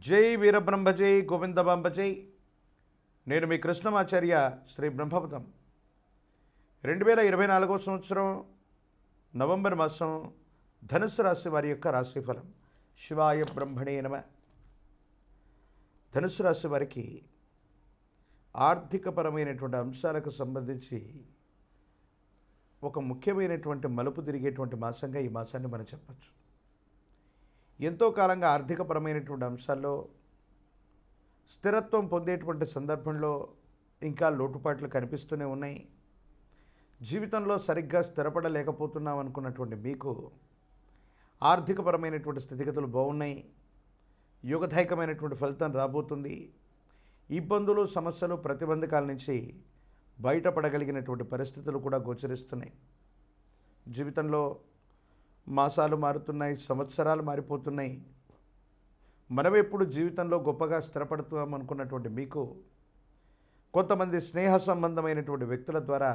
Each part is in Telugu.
జై వీరబ్రహ్మ జై గోవిందబాంబ జై. నేను మీ కృష్ణమాచార్య శ్రీ బ్రహ్మపదం. 2024 సంవత్సరం నవంబర్ మాసం ధనుస్సు రాశి వారి యొక్క రాశిఫలం. శివాయ బ్రహ్మణే నమ. ధనుస్సు రాశి వారికి ఆర్థికపరమైనటువంటి అంశాలకు సంబంధించి ఒక ముఖ్యమైనటువంటి మలుపు తిరిగేటువంటి మాసంగా ఈ మాసాన్ని మనం చెప్పచ్చు. ఎంతో కాలంగా ఆర్థికపరమైనటువంటి అంశాల్లో స్థిరత్వం పొందేటువంటి సందర్భంలో ఇంకా లోటుపాట్లు కనిపిస్తూనే ఉన్నాయి. జీవితంలో సరిగ్గా స్థిరపడలేకపోతున్నాం అనుకున్నటువంటి మీకు ఆర్థికపరమైనటువంటి స్థితిగతులు బాగున్నాయి. యోగదాయకమైనటువంటి ఫలితం రాబోతుంది. ఇబ్బందులు, సమస్యలు, ప్రతిబంధకాల నుంచి బయటపడగలిగినటువంటి పరిస్థితులు కూడా గోచరిస్తున్నాయి. జీవితంలో మాసాలు మారుతున్నాయి, సంవత్సరాలు మారిపోతున్నాయి. మనం ఎప్పుడు జీవితంలో గొప్పగా స్థిరపడుతాం అనుకున్నటువంటి మీకు కొంతమంది స్నేహ సంబంధమైనటువంటి వ్యక్తుల ద్వారా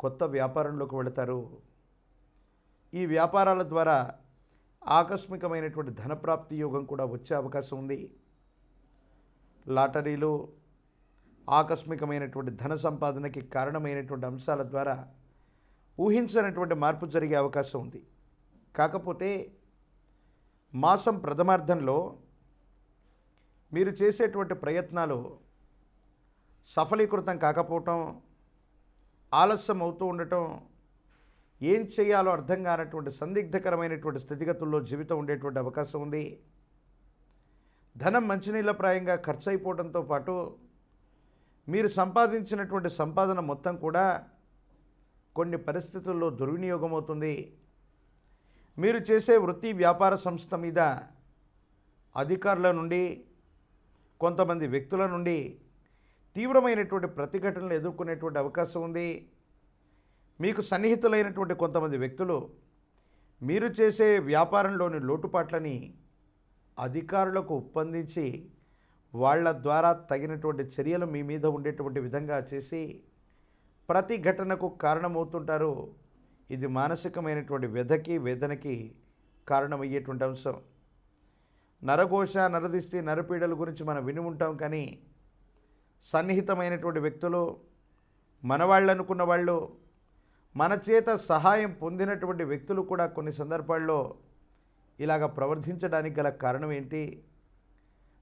కొత్త వ్యాపారంలోకి వెళతారు. ఈ వ్యాపారాల ద్వారా ఆకస్మికమైనటువంటి ధనప్రాప్తి యోగం కూడా వచ్చే అవకాశం ఉంది. లాటరీలు, ఆకస్మికమైనటువంటి ధన సంపాదనకి కారణమైనటువంటి అంశాల ద్వారా ఊహించనటువంటి మార్పు జరిగే అవకాశం ఉంది. కాకపోతే మాసం ప్రథమార్థంలో మీరు చేసేటువంటి ప్రయత్నాలు సఫలీకృతం కాకపోవటం, ఆలస్యం అవుతూ ఉండటం, ఏం చేయాలో అర్థం కానటువంటి సందిగ్ధకరమైనటువంటి స్థితిగతుల్లో జీవితం ఉండేటువంటి అవకాశం ఉంది. ధనం మంచినీళ్ళప్రాయంగా ఖర్చు అయిపోవడంతో పాటు మీరు సంపాదించినటువంటి సంపాదన మొత్తం కూడా కొన్ని పరిస్థితుల్లో దుర్వినియోగం అవుతుంది. మీరు చేసే వృత్తి వ్యాపార సంస్థ మీద అధికారుల నుండి, కొంతమంది వ్యక్తుల నుండి తీవ్రమైనటువంటి ప్రతిఘటనలు ఎదుర్కొనేటువంటి అవకాశం ఉంది. మీకు సన్నిహితులైనటువంటి కొంతమంది వ్యక్తులు మీరు చేసే వ్యాపారంలోని లోటుపాట్లని అధికారులకు ఒప్పందించి వాళ్ళ ద్వారా తగినటువంటి చర్యలు మీ మీద ఉండేటువంటి విధంగా చేసి ప్రతిఘటనకు కారణమవుతుంటారు. ఇది మానసికమైనటువంటి వ్యధకి, వేదనకి కారణమయ్యేటువంటి అంశం. నరఘోష, నరదిష్టి, నరపీడల గురించి మనం విని ఉంటాం. కానీ సన్నిహితమైనటువంటి వ్యక్తులు, మనవాళ్ళు అనుకున్న వాళ్ళు, మన చేత సహాయం పొందినటువంటి వ్యక్తులు కూడా కొన్ని సందర్భాల్లో ఇలాగ ప్రవర్తించడానికి గల కారణం ఏంటి?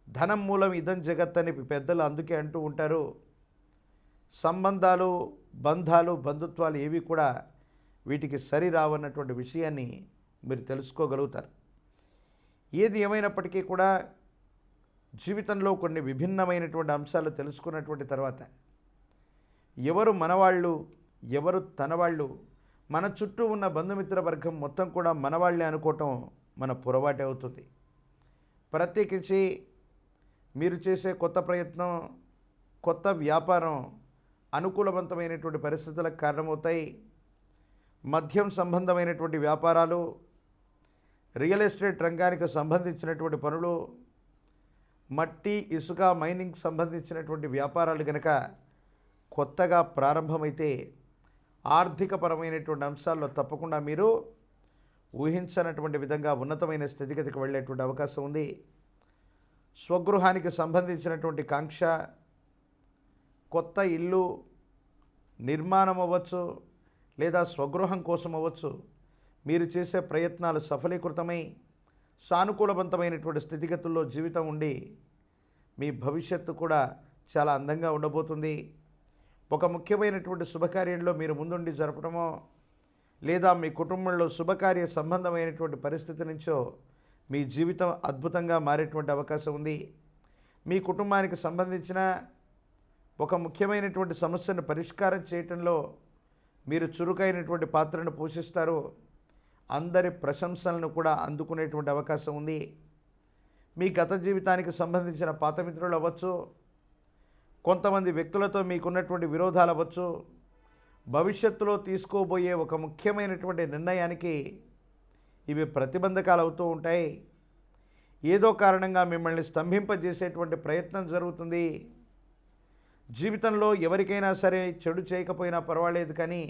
ధనం మూలం ఇదం జగత్ అని పెద్దలు అందుకే అంటూ ఉంటారు. సంబంధాలు, బంధాలు, బంధుత్వాలు ఏవి కూడా వీటికి సరి రావన్నటువంటి విషయాన్ని మీరు తెలుసుకోగలుగుతారు. ఏది ఏమైనప్పటికీ కూడా జీవితంలో కొన్ని విభిన్నమైనటువంటి అంశాలు తెలుసుకున్నటువంటి తర్వాత ఎవరు మనవాళ్ళు, ఎవరు తనవాళ్ళు, మన చుట్టూ ఉన్న బంధుమిత్ర వర్గం మొత్తం కూడా మనవాళ్ళే అనుకోవటం మన పొరపాటే అవుతుంది. ప్రత్యేకించి మీరు చేసే కొత్త ప్రయత్నం, కొత్త వ్యాపారం అనుకూలవంతమైనటువంటి పరిస్థితులకు కారణమవుతాయి. మద్యం సంబంధమైనటువంటి వ్యాపారాలు, రియల్ ఎస్టేట్ రంగానికి సంబంధించినటువంటి పనులు, మట్టి, ఇసుక, మైనింగ్ సంబంధించినటువంటి వ్యాపారాలు కనుక కొత్తగా ప్రారంభమైతే ఆర్థికపరమైనటువంటి అంశాల్లో తప్పకుండా మీరు ఊహించనటువంటి విధంగా ఉన్నతమైన స్థితిగతికి వెళ్ళేటువంటి అవకాశం ఉంది. స్వగృహానికి సంబంధించినటువంటి కాంక్ష, కొత్త ఇల్లు నిర్మాణం అవ్వచ్చు, లేదా స్వగృహం కోసం అవ్వచ్చు, మీరు చేసే ప్రయత్నాలు సఫలీకృతమై సానుకూలవంతమైనటువంటి స్థితిగతుల్లో జీవితం ఉండి మీ భవిష్యత్తు కూడా చాలా అందంగా ఉండబోతుంది. ఒక ముఖ్యమైనటువంటి శుభకార్యంలో మీరు ముందుండి జరపడమో, లేదా మీ కుటుంబంలో శుభకార్య సంబంధమైనటువంటి పరిస్థితి నుంచో మీ జీవితం అద్భుతంగా మారేటువంటి అవకాశం ఉంది. మీ కుటుంబానికి సంబంధించిన ఒక ముఖ్యమైనటువంటి సమస్యను పరిష్కారం చేయటంలో మీరు చురుకైనటువంటి పాత్రను పోషిస్తారు. అందరి ప్రశంసలను కూడా అందుకునేటువంటి అవకాశం ఉంది. మీ గత జీవితానికి సంబంధించిన పాత మిత్రులు అవ్వచ్చు, కొంతమంది వ్యక్తులతో మీకున్నటువంటి విరోధాలు అవ్వచ్చు, భవిష్యత్తులో తీసుకోబోయే ఒక ముఖ్యమైనటువంటి నిర్ణయానికి ఇవి ప్రతిబంధకాలు అవుతూ ఉంటాయి. ఏదో కారణంగా మిమ్మల్ని స్తంభింపజేసేటువంటి ప్రయత్నం జరుగుతుంది. జీవితంలో ఎవరికైనా సరే చెడు చేయకపోయినా పర్వాలేదు, కానీ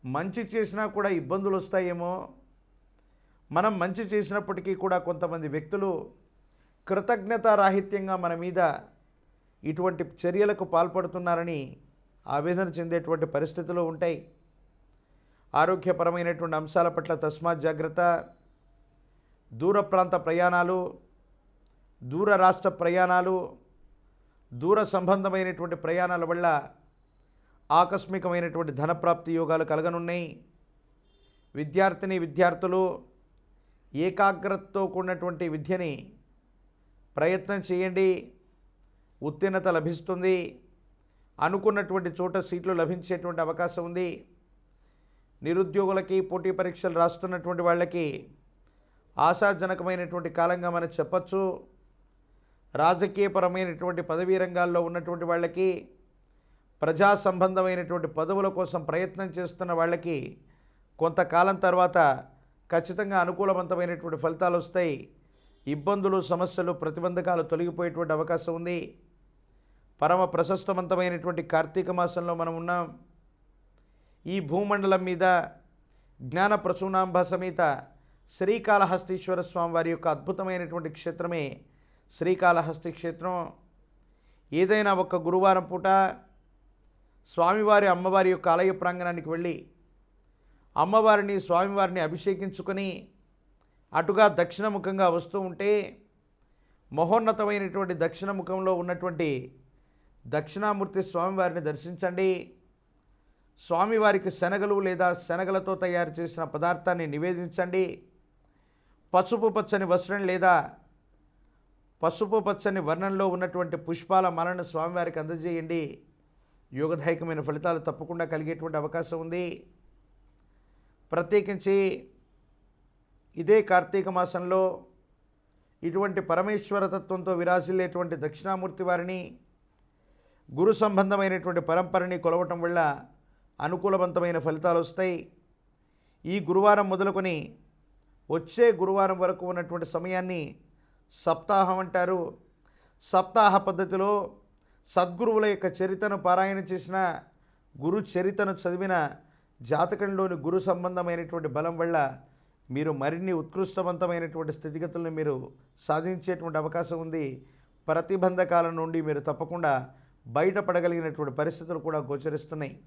మంచి చేసినా కూడా ఇబ్బందులు వస్తాయేమో, మనం మంచి చేసినప్పటికీ కూడా కొంతమంది వ్యక్తులు కృతజ్ఞతారాహిత్యంగా మన మీద ఇటువంటి చర్యలకు పాల్పడుతున్నారని ఆవేదన చెందేటువంటి పరిస్థితులు ఉంటాయి. ఆరోగ్యపరమైనటువంటి అంశాల పట్ల తస్మాత్ జాగ్రత్త. దూర ప్రాంత ప్రయాణాలు, దూర రాష్ట్ర ప్రయాణాలు, దూర సంబంధమైనటువంటి ప్రయాణాల వల్ల ఆకస్మికమైనటువంటి ధనప్రాప్తి యోగాలు కలగనున్నాయి. విద్యార్థులు ఏకాగ్రతతో కూడినటువంటి విద్యని ప్రయత్నం చేయండి. ఉత్తీర్ణత లభిస్తుంది. అనుకున్నటువంటి చోట సీట్లు లభించేటువంటి అవకాశం ఉంది. నిరుద్యోగులకి, పోటీ పరీక్షలు రాస్తున్నటువంటి వాళ్ళకి ఆశాజనకమైనటువంటి కాలంగా మనం చెప్పచ్చు. రాజకీయపరమైనటువంటి పదవీ రంగాల్లో ఉన్నటువంటి వాళ్ళకి, ప్రజా సంబంధమైనటువంటి పదవుల కోసం ప్రయత్నం చేస్తున్న వాళ్ళకి కొంతకాలం తర్వాత ఖచ్చితంగా అనుకూలవంతమైనటువంటి ఫలితాలు వస్తాయి. ఇబ్బందులు, సమస్యలు, ప్రతిబంధకాలు తొలగిపోయేటువంటి అవకాశం ఉంది. పరమ ప్రశస్తవంతమైనటువంటి కార్తీక మాసంలో మనం ఉన్నాం. ఈ భూమండలం మీద జ్ఞాన ప్రసూనాంబ సమేత శ్రీకాళహస్తీశ్వర స్వామి వారి యొక్క అద్భుతమైనటువంటి క్షేత్రమే శ్రీకాళహస్తి క్షేత్రం. ఏదైనా ఒక గురువారం పూట స్వామివారి అమ్మవారి యొక్క ఆలయ ప్రాంగణానికి వెళ్ళి అమ్మవారిని, స్వామివారిని అభిషేకించుకొని అటుగా దక్షిణముఖంగా వస్తూ ఉంటే మహోన్నతమైనటువంటి దక్షిణముఖంలో ఉన్నటువంటి దక్షిణామూర్తి స్వామివారిని దర్శించండి. స్వామివారికి శనగలు లేదా శనగలతో తయారు చేసిన పదార్థాన్ని నివేదించండి. పసుపు పచ్చని వస్త్రం లేదా పసుపు పచ్చని వర్ణంలో ఉన్నటువంటి పుష్పాల మాలను స్వామివారికి అందజేయండి. యోగదాయకమైన ఫలితాలు తప్పకుండా కలిగేటువంటి అవకాశం ఉంది. ప్రత్యేకించి ఇదే కార్తీక మాసంలో ఇటువంటి పరమేశ్వర తత్వంతో విరాజిల్లేటువంటి దక్షిణామూర్తి వారిని, గురు సంబంధమైనటువంటి పరంపరని కొలవటం వల్ల అనుకూలవంతమైన ఫలితాలు వస్తాయి. ఈ గురువారం మొదలుకొని వచ్చే గురువారం వరకు ఉన్నటువంటి సమయాన్ని సప్తాహం అంటారు. సప్తాహ పద్ధతిలో సద్గురువుల యొక్క చరిత్రను పారాయణ చేసిన, గురు చరిత్రను చదివిన జాతకంలోని గురు సంబంధమైనటువంటి బలం వల్ల మీరు మరిన్ని ఉత్కృష్టవంతమైనటువంటి స్థితిగతులను మీరు సాధించేటువంటి అవకాశం ఉంది. ప్రతిబంధకాల నుండి మీరు తప్పకుండా బయటపడగలిగినటువంటి పరిస్థితులు కూడా గోచరిస్తున్నాయి.